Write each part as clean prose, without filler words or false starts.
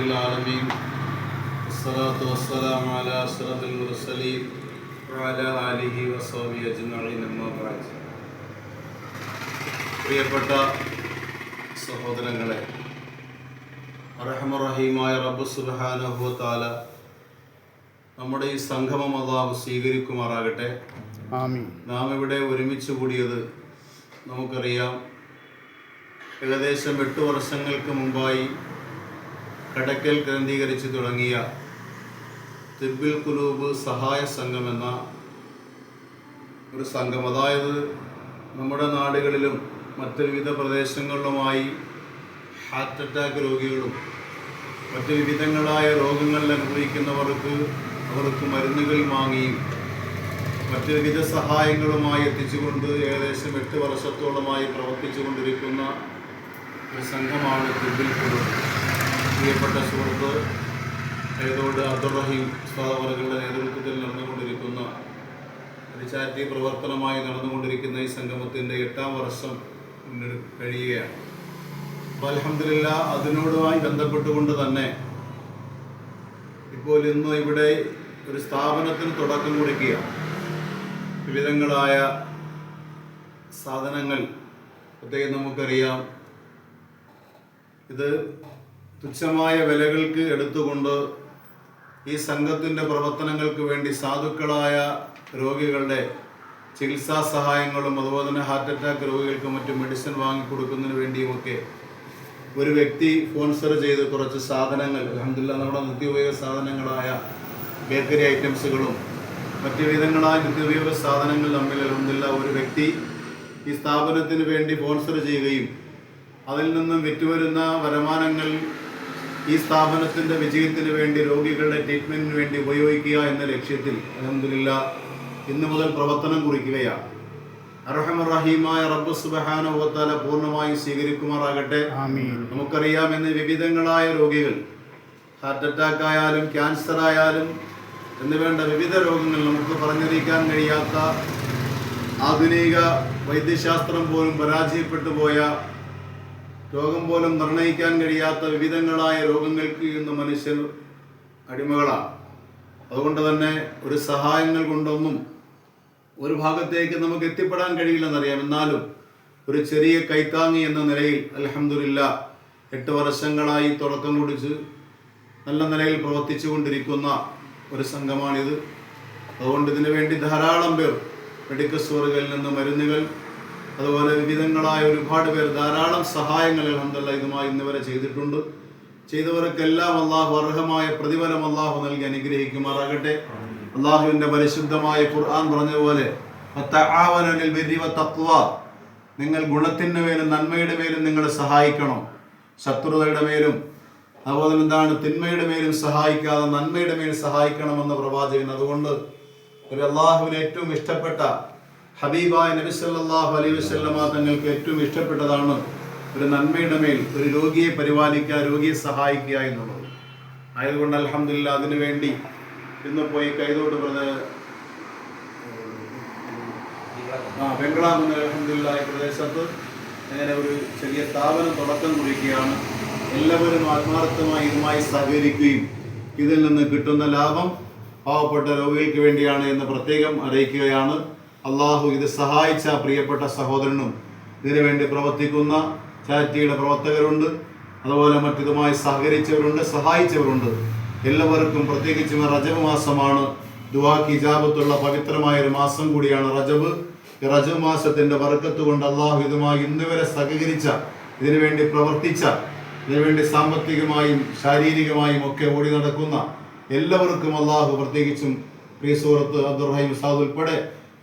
rabbil alamin. Wassalatu wassalamu ala ashrafil mursalin wa ala alihi wa sahbihi ajma'in. Amma ba'd. പ്രിയപ്പെട്ട സഹോദരങ്ങളെ, റഹ്മാനുറഹീമായ റബ്ബ് സുബ്ഹാനഹു വ തആല നമ്മുടെ ഈ സംഗമം അല്ലാഹു സ്വീകരിക്കുമാറാകട്ടെ. ആമീൻ. നാം ഇവിടെ ഒരുമിച്ച് കൂടിയത് നമുക്കറിയാം, ഏകദേശം 8 വർഷങ്ങൾക്ക് മുമ്പായി കടക്കൽ കേന്ദ്രീകരിച്ച് തുടങ്ങിയ തിബ്ബിൽ ഖുലൂബ് സഹായ സംഘം എന്ന ഒരു സംഘം, അതായത് നമ്മുടെ നാടുകളിലും മറ്റ് വിവിധ പ്രദേശങ്ങളിലുമായി ഹാർട്ട് അറ്റാക്ക് രോഗികളും മറ്റ് വിവിധങ്ങളായ രോഗങ്ങൾ അനുഭവിക്കുന്നവർക്ക് മരുന്നുകൾ വാങ്ങിയും മറ്റ് വിവിധ സഹായങ്ങളുമായി എത്തിച്ചുകൊണ്ട് ഏകദേശം 8 വർഷത്തോളമായി പ്രവർത്തിച്ചു കൊണ്ടിരിക്കുന്ന ഒരു സംഘമാണ് തിബ്ബിൽ ഖുലൂബ്. പ്രിയപ്പെട്ട സുഹൃത്ത് ഏതോട് അബ്ദുറഹീം ഉസ്താദവറുകളുടെ നേതൃത്വത്തിൽ നടന്നുകൊണ്ടിരിക്കുന്ന ഒരു ചാരിറ്റി പ്രവർത്തനമായി നടന്നുകൊണ്ടിരിക്കുന്ന ഈ സംഗമത്തിൻ്റെ 8ാം വർഷം മുന്നിൽ കഴിയുകയാണ്. അപ്പോൾ അൽഹംദുലില്ലാഹ്, അതിനോടുമായി ബന്ധപ്പെട്ടുകൊണ്ട് തന്നെ ഇപ്പോൾ ഇന്ന് ഇവിടെ ഒരു സ്ഥാപനത്തിന് തുടക്കം കുറിക്കുക. വിവിധങ്ങളായ സാധനങ്ങൾ പ്രത്യേകം നമുക്കറിയാം, ഇത് തുച്ഛമായ വിലകൾക്ക് എടുത്തുകൊണ്ട് ഈ സംഘത്തിൻ്റെ പ്രവർത്തനങ്ങൾക്ക് വേണ്ടി സാധുക്കളായ രോഗികളുടെ ചികിത്സാ സഹായങ്ങളും അതുപോലെ തന്നെ ഹാർട്ട് അറ്റാക്ക് രോഗികൾക്ക് മറ്റു മെഡിസിൻ വാങ്ങിക്കൊടുക്കുന്നതിന് വേണ്ടിയുമൊക്കെ ഒരു വ്യക്തി സ്പോൺസർ ചെയ്ത് കുറച്ച് സാധനങ്ങൾ, അൽഹംദുലില്ലാഹ്, നമ്മുടെ നിത്യോപയോഗ സാധനങ്ങളായ ബേക്കറി ഐറ്റംസുകളും മറ്റു വിധങ്ങളായ നിത്യോപയോഗ സാധനങ്ങൾ തമ്മിൽ അൽഹംദുലില്ലാഹ് ഒരു വ്യക്തി ഈ സ്ഥാപനത്തിന് വേണ്ടി സ്പോൺസർ ചെയ്യുകയും അതിൽ നിന്നും വിറ്റുവരുന്ന വരുമാനങ്ങൾ ഈ സ്ഥാപനത്തിൻ്റെ വിജയത്തിന് വേണ്ടി, രോഗികളുടെ ട്രീറ്റ്മെൻറ്റിന് വേണ്ടി ഉപയോഗിക്കുക എന്ന ലക്ഷ്യത്തിൽ അൽഹംദുലില്ലാഹ് ഇന്നു മുതൽ പ്രവർത്തനം കുറിക്കുകയാണ്. അർഹമർ-റഹീമായ റബ്ബ് സുബ്ഹാനഹു വ തആല പൂർണ്ണമായും സ്വീകരിക്കുമാറാകട്ടെ. നമുക്കറിയാം, ഇന്ന് വിവിധങ്ങളായ രോഗികൾ, ഹാർട്ട് അറ്റാക്ക് ആയാലും ക്യാൻസർ ആയാലും എന്നുവേണ്ട വിവിധ രോഗങ്ങൾ, നമുക്ക് പറഞ്ഞറിയിക്കാൻ കഴിയാത്ത ആധുനിക വൈദ്യശാസ്ത്രം പോലും പരാജയപ്പെട്ടു പോയ, രോഗം പോലും നിർണ്ണയിക്കാൻ കഴിയാത്ത വിവിധങ്ങളായ രോഗങ്ങൾക്ക് ഇന്ന് മനുഷ്യർ അടിമകളാണ്. അതുകൊണ്ട് തന്നെ ഒരു സഹായങ്ങൾ കൊണ്ടൊന്നും ഒരു ഭാഗത്തേക്ക് നമുക്ക് എത്തിപ്പെടാൻ കഴിയില്ലെന്നറിയാം. എന്നാലും ഒരു ചെറിയ കൈത്താങ്ങി എന്ന നിലയിൽ അൽഹംദുലില്ലാഹ് 8 വർഷങ്ങളായി തുടക്കം കുറിച്ച് നല്ല നിലയിൽ പ്രവർത്തിച്ചു കൊണ്ടിരിക്കുന്ന ഒരു സംഘമാണിത്. അതുകൊണ്ട് ഇതിനു വേണ്ടി ധാരാളം പേർ മെഡിക്കൽ സ്റ്റോറുകളിൽ നിന്ന് മരുന്നുകൾ, അതുപോലെ വിവിധങ്ങളായ ഒരുപാട് പേർ ധാരാളം സഹായങ്ങൾ അൽഹംദുലില്ലാഹ് ഇതുമായി ഇന്നുവരെ ചെയ്തിട്ടുണ്ട്. ചെയ്തവർക്കെല്ലാം അള്ളാഹു അർഹമായ പ്രതിഫലം അള്ളാഹു നൽകി അനുഗ്രഹിക്കുമാറാകട്ടെ. അള്ളാഹുവിൻ്റെ പരിശുദ്ധമായ ഖുർആൻ പറഞ്ഞതുപോലെ, നിങ്ങൾ ഗുണത്തിൻ്റെ മേലും നന്മയുടെ മേലും നിങ്ങൾ സഹായിക്കണം, ശത്രുതയുടെ മേലും അതുപോലെ എന്താണ് തിന്മയുടെ മേലും സഹായിക്കാതെ നന്മയുടെ മേൽ സഹായിക്കണമെന്ന പ്രവാചകൻ. അതുകൊണ്ട് ഒരു അള്ളാഹുവിന് ഏറ്റവും ഇഷ്ടപ്പെട്ട ഹബീബായ നബി സല്ലല്ലാഹു അലൈഹി വസല്ലമ തങ്ങൾക്ക് ഏറ്റവും ഇഷ്ടപ്പെട്ടതാണ് ഒരു നന്മയുടെ മേൽ ഒരു രോഗിയെ പരിപാലിക്കുക, രോഗിയെ സഹായിക്കുക എന്നുള്ളത്. ആയതുകൊണ്ട് അൽഹംദുലില്ലാഹ് അതിനു വേണ്ടി ഇന്ന് പോയി കൈതോട്ട് പറഞ്ഞ ബംഗ്ലാമെന്ന അൽഹംദുലില്ലാഹ് പ്രദേശത്ത് അങ്ങനെ ഒരു ചെറിയ സ്ഥാപനം തുടക്കം കുറിക്കുകയാണ്. എല്ലാവരും ആത്മാർത്ഥമായി ഇതുമായി സഹകരിക്കുകയും ഇതിൽ നിന്ന് കിട്ടുന്ന ലാഭം പാവപ്പെട്ട രോഗികൾക്ക് വേണ്ടിയാണ് എന്ന് പ്രത്യേകം അറിയിക്കുകയാണ്. അള്ളാഹു ഇത് സഹായിച്ച പ്രിയപ്പെട്ട സഹോദരനും ഇതിനു വേണ്ടി പ്രവർത്തിക്കുന്ന ചാരിറ്റിയുടെ പ്രവർത്തകരുണ്ട്, അതുപോലെ മറ്റിതുമായി സഹകരിച്ചവരുണ്ട്, സഹായിച്ചവരുണ്ട്. എല്ലാവർക്കും പ്രത്യേകിച്ചും റജബ് മാസമാണ്, ദുആക്ക് ഇജാബത്തുള്ള പവിത്രമായ ഒരു മാസം കൂടിയാണ് റജബ്. ഈ റജബ് മാസത്തിൻ്റെ ബർക്കത്ത് കൊണ്ട് അള്ളാഹു ഇതുമായി ഇന്നുവരെ സഹകരിച്ച, ഇതിനുവേണ്ടി പ്രവർത്തിച്ച, ഇതിനുവേണ്ടി സാമ്പത്തികമായും ശാരീരികമായും ഒക്കെ ഓടി നടക്കുന്ന എല്ലാവർക്കും അള്ളാഹു, പ്രത്യേകിച്ചും പ്രിയ സുഹൃത്ത് അബ്ദുറഹീം ഉസ്താദ് ഉൾപ്പെടെ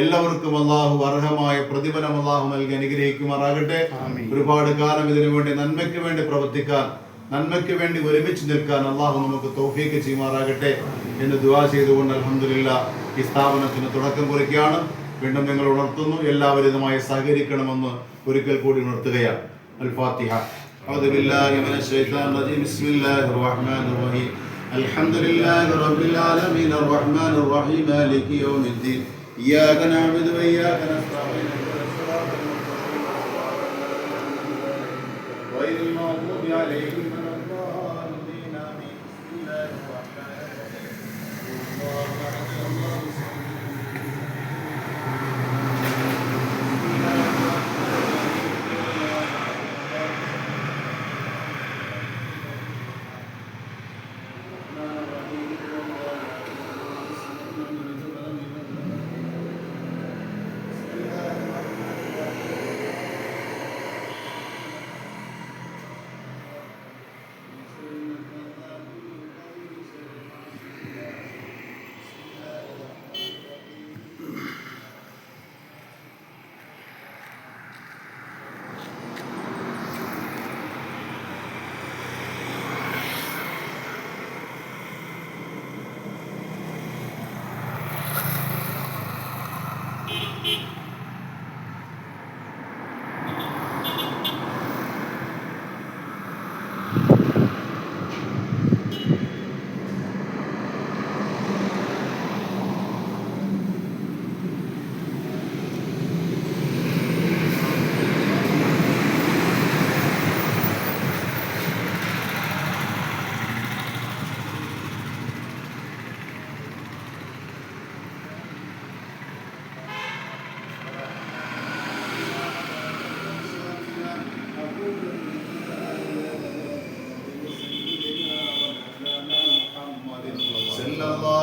എല്ലാവർക്കും അള്ളാഹു അർഹമായ പ്രതിഫലം അള്ളാഹു നൽകി അനുഗ്രഹിക്കുമാറാകട്ടെ. ഒരുപാട് കാലം ഇതിനു വേണ്ടി നന്മയ്ക്ക് വേണ്ടി പ്രവർത്തിക്കാൻ, നന്മയ്ക്ക് വേണ്ടി ഒരുമിച്ച് നിൽക്കാൻ അള്ളാഹു നമുക്ക് തൗഫീഖ് ചെയ്യുമാറാകട്ടെ എന്ന് ദുആ ചെയ്തുകൊണ്ട് അൽഹംദുലില്ലാഹ് ഈ സ്ഥാപനത്തിന് തുടക്കം കുറിക്കുകയാണ്. വീണ്ടും നിങ്ങൾ ഉണർത്തുന്നു, എല്ലാവരും ഇതുമായി സഹകരിക്കണമെന്ന് ഒരിക്കൽ കൂടി ഉണർത്തുകയാണ്. അൽ-ഫാത്തിഹ. അഊദു ബില്ലാഹി മിനശ് ശൈത്താനിർ റജീം. ബിസ്മില്ലാഹിർ റഹ്മാനിർ റഹീം. അൽഹംദുലില്ലാഹി റബ്ബിൽ ആലമീൻ അർ-റഹ്മാനിർ റഹീം മാലികി യൗമിദ്ദീൻ. إياك نعبد وإياك نستعين غير المغضوب عليهم ولا الضالين آمين.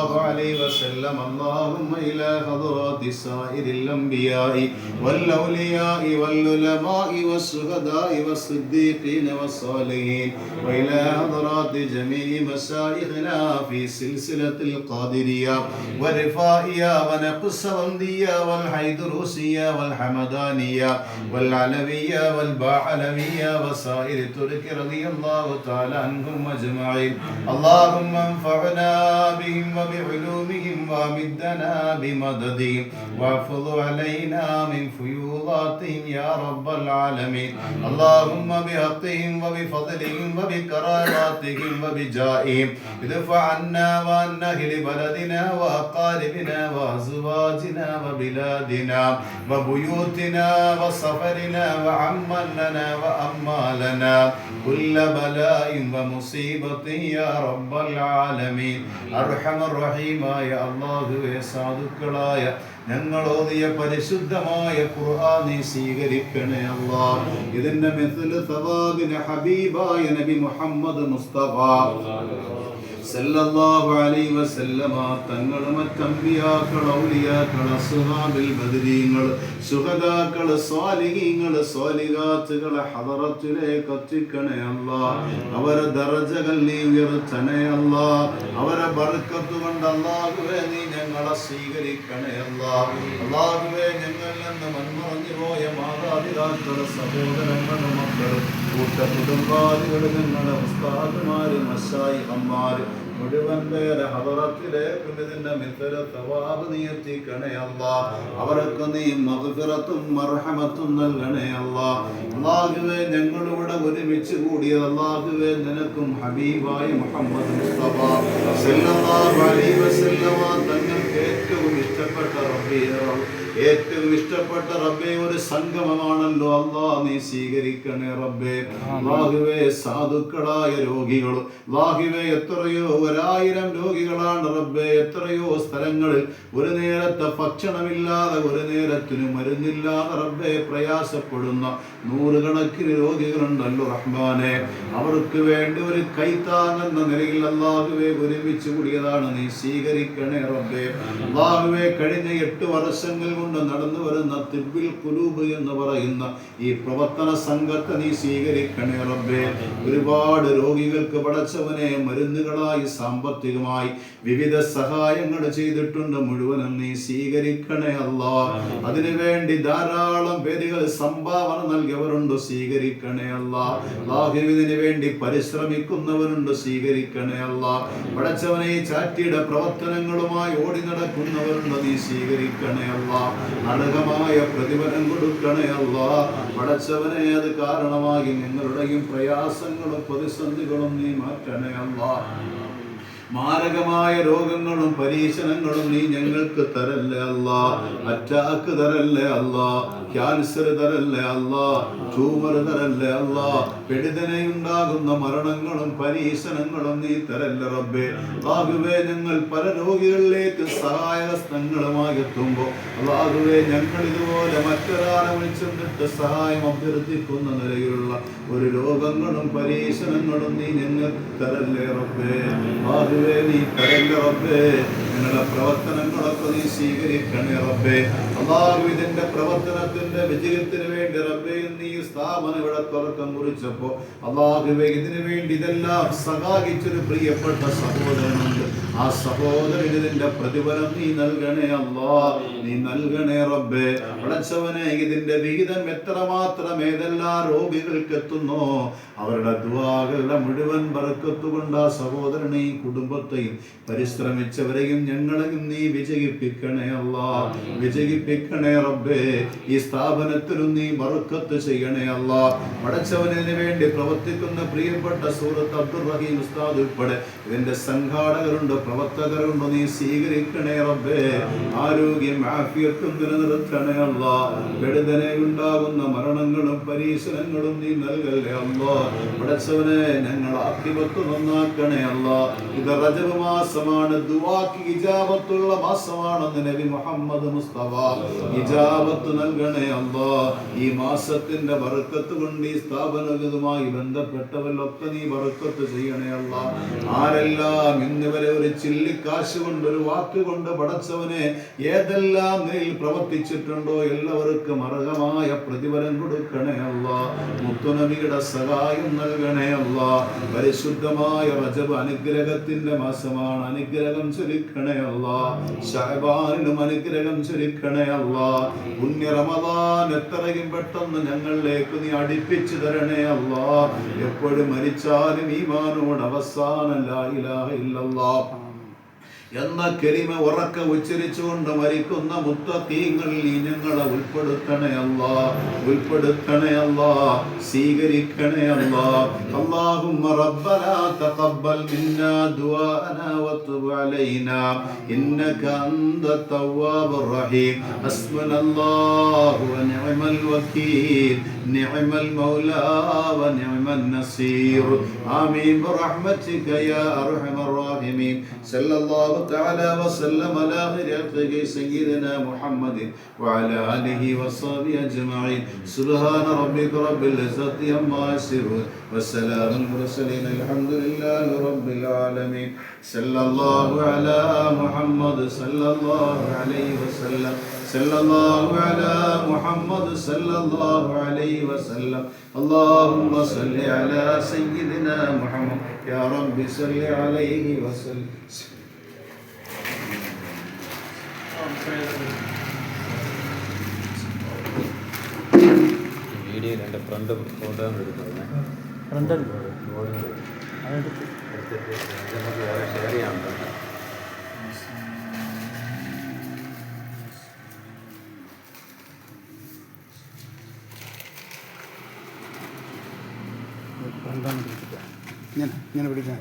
الله عليه وسلم اللهم إلى حضرات سائر الأنبياء والأولياء والعلماء والشهداء والصديقين والصالحين وإلى حضرات جميع مشايخنا في سلسلة القادرية والرفائية ونقصبندية والحيدروسية والحمدانية والعلوية والباعلوية وسائر ترك رضي الله تعالى عنهم أجمعين. اللهم انفعنا بهم وبعلومهم وامدنا بمددهم واحفظ علينا من فيوضاتهم يا رب العالمين. اللهم بحقهم وبفضلهم وبكراماتهم وبجائهم ادفع عنا وعن أهل بلدنا وأقاربنا وأزواجنا وبلادنا وبيوتنا وسفرنا وعمن لنا وأمالنا كل بلاء ومصيبة يا رب العالمين. അർഹമർ റഹീമായ അല്ലാഹുവേ, സാധുക്കളായ ഞങ്ങൾ ഓതിയ പരിശുദ്ധമായ ഖുർആൻ നീ സ്വീകരിക്കണേ അല്ലാഹ്. ഇതിന്റെ മിസ്ലു സവാബിന് ഹബീബായ നബി മുഹമ്മദ് മുസ്തഫ സല്ലല്ലാഹു അലൈഹി വസല്ലമ തങ്ങൾ മറ്റ് അമ്പിയാക്കൾ ഔലിയാക്കൾ അസ്ഹാബുൽ ബദരീങ്ങൾ ശുഹദാക്കൾ സ്വാലിഹീങ്ങൾ സ്വാലിഹാത്തുകൾ ഹദറത്തിലേക്ക് എത്തിക്കണേ അല്ലാഹ്. അവരെ ദറജകൾ നീ ഉയർത്തണേ അല്ലാഹ്. അവരെ ബർക്കത്ത് കൊണ്ട് അല്ലാഹുവേ നീ ഞങ്ങളെ സ്വീകരിക്കണേ അല്ലാഹ്. അല്ലാഹുവേ, ഞങ്ങളിൽ നിന്ന് മൺമറഞ്ഞു പോയ മാതാപിതാക്കൾ സഹോദരങ്ങൾ മക്കൾ കൂട്ട കുടുംബാദികൾ ഞങ്ങളുടെ ഉസ്താദുമാര് മശായിഖന്മാര് മുഴുവൻ പേരെ ഹദറത്തിലേക്കും ഇതിന്റെ മിഥല തവാബ് നീ എത്തിക്കണേ അല്ലാഹ്. അവർക്ക് നീ മഗ്ഫിറത്തും മർഹമത്തും നൽകണേ അല്ലാഹ്. അല്ലാഹുവേ, ഞങ്ങളിവിടെ ഒരുമിച്ച് കൂടിയ അല്ലാഹുവേ നിനക്കും ഹബീബായ മുഹമ്മദ് മുസ്തഫ സല്ലല്ലാഹു അലൈഹി വസല്ലമ തങ്ങൾക്ക് ഏറ്റവും ഇഷ്ടപ്പെട്ട ഏറ്റവും ഇഷ്ടപ്പെട്ട റബ്ബേ ഒരു സംഗമമാണല്ലോ അല്ലാഹ്, നീ സ്വീകരിക്കണേ റബ്ബേ. അല്ലാഹുവേ, സാധുക്കളായ രോഗികൾ അല്ലാഹുവേ എത്രയോ 1000 രോഗികളാണ് റബ്ബേ. എത്രയോ സ്ഥലങ്ങളിൽ ഒരു നേരത്തെ ഭക്ഷണമില്ലാതെ ഒരു നേരത്തിന് മരുന്നില്ലാതെ റബ്ബേ പ്രയാസപ്പെടുന്ന 100 കണക്കിന് രോഗികളുണ്ടല്ലോ റഹ്മാനെ. അവർക്ക് വേണ്ടി ഒരു കൈത്താങ്ങെന്ന നിലയിൽ അല്ലാഹുവേ ഒരുമിച്ച് കൂടിയതാണ്, നീ സ്വീകരിക്കണേ റബ്ബേ. അല്ലാഹുവേ, കഴിഞ്ഞ 8 വർഷങ്ങൾ കൊണ്ട് നടന്നു വരുന്ന തിബ്ബിൽ ഖുലൂബ് എന്ന് പറയുന്ന ഈ പ്രവർത്തന സംഘത്തെ നീ സ്വീകരിക്കണേ റബ്ബേ. ഒരുപാട് രോഗികൾക്ക് പടച്ചവനെ മരുന്നുകളായി സാമ്പത്തികമായി വിവിധ സഹായങ്ങൾ ചെയ്തിട്ടുണ്ട്, മുഴുവനും നീ സ്വീകരിക്കണേ അല്ലാഹ്. അതിനുവേണ്ടി ധാരാളം പേരുകൾ സംഭാവന നൽകിയവരുണ്ട്, സ്വീകരിക്കണേ അല്ലാഹ്. അല്ലാഹുവിന് വേണ്ടി പരിശ്രമിക്കുന്നവരുണ്ട്, സ്വീകരിക്കണേ അല്ലാഹ്. പടച്ചവനെ ഈ ചാറ്റിയുടെ പ്രവർത്തനങ്ങളുമായി ഓടി നടക്കുന്നവരുണ്ട്, നീ സ്വീകരിക്കണേ അല്ലാഹ്. അർഹമായ പ്രതിഫലം കൊടുക്കണേ അല്ലാഹ്. പടച്ചവനെ അത് കാരണമായി നിങ്ങളുടെയും പ്രയാസങ്ങളും പ്രതിസന്ധികളും നീ മാറ്റണേ അല്ലാഹ്. മാരകമായ രോഗങ്ങളും പരീക്ഷണങ്ങളും നീ ഞങ്ങൾക്ക് തരല്ലേ അല്ലാഹ്. അറ്റാക്ക് തരല്ലേ അല്ലാഹ്. ക്യാൻസർ തരല്ലേ അല്ലാഹ്. ട്യൂമർ തരല്ലേ അല്ലാഹ്. പെടുതനെയുണ്ടാകുന്ന മരണങ്ങളും പരീക്ഷണങ്ങളും നീ തരല്ലേ റബ്ബേ. അല്ലാഹുവേ, ഞങ്ങൾ പല രോഗികളിലേക്ക് സഹായഹസ്തങ്ങളുമായി എത്തുമ്പോൾ അല്ലാഹുവേ, ഞങ്ങൾ ഇതുപോലെ മറ്റൊരാളെ വിളിച്ചെന്നിട്ട് സഹായം അഭ്യർത്ഥിക്കുന്ന നിലയിലുള്ള ഒരു രോഗങ്ങളും പരീക്ഷണങ്ങളും നീ ഞങ്ങൾക്ക് തരല്ലേ റബ്ബേ. അല്ലാഹുവേ, നീ തരല്ലേ റബ്ബേ. ഞങ്ങളുടെ പ്രവർത്തനങ്ങളൊക്കെ നീ സ്വീകരിക്കണേ റബ്ബേ. അല്ലാഹു, ഇതിന്റെ പ്രവർത്തനത്തിന്റെ വിജയത്തിന് വേണ്ടി റബ്ബേ നീ സ്ഥാപനം ഇവിടെ തുറക്കം കുറിച്ചപ്പോ അല്ലാഹുവേ, ഇതിനു വേണ്ടി ഇതെല്ലാം സഹായിച്ചൊരു പ്രിയപ്പെട്ട സഹോദരനുണ്ട്. ആ സഹോദരന് ഇതിന്റെ പ്രതിഫലം നീ നൽകണേ അല്ലാഹ്, നീ നൽകണേ റബ്ബേ. പടച്ചവനെ, ഇതിന്റെ വിഹിതം എത്രമാത്രം ഏതെല്ലാം രോഗികൾക്ക് എത്തുന്നോ അവരുടെ ദുആകളുടെ മുഴുവൻ ബർക്കത്ത് കൊണ്ട് ആ സഹോദരനെയും കുടുംബത്തെയും പരിശ്രമിച്ചവരെയും ഞങ്ങളെയും നീ വിജയിപ്പിക്കണേ അല്ലാഹ്, വിജയിപ്പിക്കണേ റബ്ബേ. ഈ സ്ഥാപനത്തിലും നീ ബർക്കത്ത് ചെയ്യണേ അല്ലാഹ്. പടച്ചവനു വേണ്ടി പ്രവർത്തിക്കുന്ന പ്രിയപ്പെട്ട സൂറത്ത് അബ്ദുർ റഹീം ഉസ്താദ് ഉൾപ്പെടെ ഇതിന്റെ സംഘാടകരുണ്ട്, പ്രവർത്തകരുണ്ട്, നീ സ്വീകരിക്കണേ റബ്ബേ. ആരോഗ്യം ആഫിയത്തും നിലനിർത്തണേ അല്ലാഹ്. പെടുതനെ ഉണ്ടാകുന്ന മരണങ്ങളും പരീക്ഷണങ്ങളും നീ നൽകല്ലേ അല്ലാഹ്. പടച്ചവനെ, ഞങ്ങൾ ആഖിബത്ത് നന്നാക്കണേ അല്ലാഹ്. ഇത് റജബ് മാസമാണ്, ദുആക്ക് ഇജാബത്തുള്ള മാസമാണെന്ന് നബി മുഹമ്മദ് മുസ്തഫ. ഇജാബത്ത് നൽകണേ അല്ലാഹ്. ഈ മാസത്തിന്റെ ബർക്കത്ത് കൊണ്ട് ഈ സ്ഥാപനവുമായി ബന്ധപ്പെട്ടവരൊക്കെ നീ ബർക്കത്ത് ചെയ്യണേ അല്ലാ. ആരെല്ലാം ഇന്നുവരെ ഒരു ചില്ലിക്കാശ് കൊണ്ട് ഒരു വാക്കുകൊണ്ട് പടച്ചവനെ ഏതെല്ലാം നിലയിൽ പ്രവർത്തിച്ചിട്ടുണ്ടോ എല്ലാവർക്കും അർഹമായ പ്രതിഫലം കൊടുക്കണേ അല്ലാ. മുത്തുനബിയുടെ സഹായം നൽകണേ അല്ലാ. പരിശുദ്ധമായ റജബ് അനുഗ്രഹത്തിന്റെ മാസമാണ്, അനുഗ്രഹം ചൊരിക്കണേ അല്ലാ. ശഅബാനിലും അനുഗ്രഹം ചൊരിക്കണേ അല്ലാ. പുണ്യ റമദാൻ എത്രയും പെട്ടെന്ന് ഞങ്ങളിലേക്ക് നീ അടുപ്പിച്ചു തരണേ അല്ലാ. എപ്പോഴും മരിച്ചാലും ഈമാനോട് അവസാനം ലാ ഇലാഹ ഇല്ലല്ലാഹ് എന്ന കലിമ ഉറക്കെ ഉച്ചരിച്ചുകൊണ്ട് മരിക്കുന്ന മുത്തഖീങ്ങളിൽ നീ ഞങ്ങളെ ഉൾപ്പെടുത്തണേ അല്ലാ, ഉൾപ്പെടുത്തണേ അല്ലാ, സ്വീകരിക്കണേ അല്ലാ. അല്ലാഹുമ്മ റബ്ബനാ തഖബ്ബൽ മിന്നാ ദുആനാ വതുബ് അലൈനാ ഇന്നക അൻതത് തവ്വാബുർ റഹീം. ഹസ്ബുനല്ലാഹു വ നിഅമൽ വകീൽ, നിഅമൽ മൗലാ വ നിഅമൻ നസീർ. ആമീൻ ബിറഹ്മതിക യാ അർഹമർ റഹീമീൻ. സല്ലല്ലാഹു تعالى وسلم على خير سيدنا محمد وعلى آله وصحبه أجمعين. سبحان ربك رب العزة عما يصفون والسلام على المرسلين الحمد لله رب العالمين. صلى الله على محمد صلى الله عليه وسلم. صلى الله على محمد صلى الله عليه وسلم. اللهم صل على سيدنا محمد يا رب صل عليه وسلم. വീഡിയോയിൽ എൻ്റെ ഫ്രണ്ട് ഫോട്ടോ എടുക്കുന്നത് ഫ്രണ്ട് അതെടുത്ത് നമുക്ക് വേറെ ഷെയർ ചെയ്യാൻ പറ്റില്ല. ഇങ്ങനെ പിടിക്കാൻ